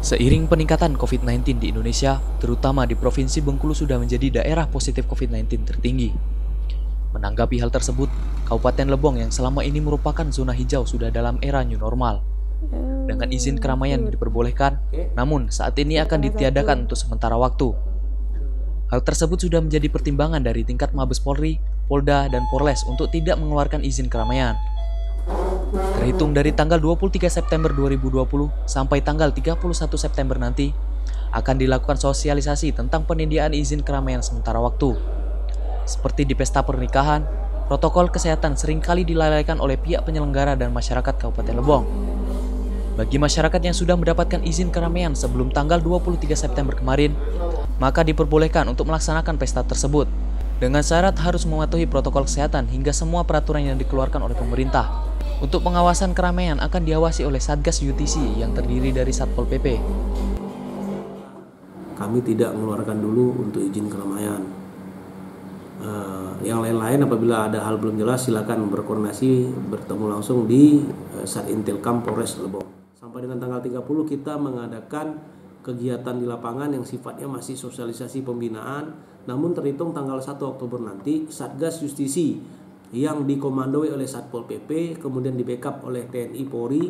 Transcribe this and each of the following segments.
Seiring peningkatan COVID-19 di Indonesia, terutama di Provinsi Bengkulu sudah menjadi daerah positif COVID-19 tertinggi. Menanggapi hal tersebut, Kabupaten Lebong yang selama ini merupakan zona hijau sudah dalam era new normal. Dengan izin keramaian diperbolehkan, namun saat ini akan ditiadakan untuk sementara waktu. Hal tersebut sudah menjadi pertimbangan dari tingkat Mabes Polri, Polda, dan Polres untuk tidak mengeluarkan izin keramaian. Terhitung dari tanggal 23 September 2020 sampai tanggal 31 September nanti, akan dilakukan sosialisasi tentang penyediaan izin keramaian sementara waktu. Seperti di pesta pernikahan, protokol kesehatan seringkali dilalaikan oleh pihak penyelenggara dan masyarakat Kabupaten Lebong. Bagi masyarakat yang sudah mendapatkan izin keramaian sebelum tanggal 23 September kemarin, maka diperbolehkan untuk melaksanakan pesta tersebut, dengan syarat harus mematuhi protokol kesehatan hingga semua peraturan yang dikeluarkan oleh pemerintah. Untuk pengawasan keramaian akan diawasi oleh Satgas UTC yang terdiri dari Satpol PP. Kami tidak mengeluarkan dulu untuk izin keramaian. Yang lain-lain apabila ada hal belum jelas silakan berkoordinasi bertemu langsung di Satintelkam Polres Lebong. Sampai dengan tanggal 30 kita mengadakan kegiatan di lapangan yang sifatnya masih sosialisasi pembinaan, namun terhitung tanggal 1 Oktober nanti Satgas Justisi yang dikomandoi oleh Satpol PP, kemudian di backup oleh TNI Polri,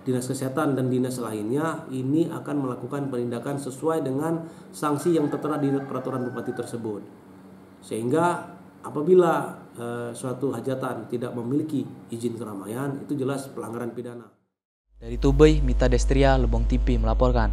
Dinas Kesehatan dan dinas lainnya, ini akan melakukan penindakan sesuai dengan sanksi yang tertera di peraturan bupati tersebut. Sehingga apabila suatu hajatan tidak memiliki izin keramaian, itu jelas pelanggaran pidana. Dari Tubei, Mita Destria, Lebong TV melaporkan.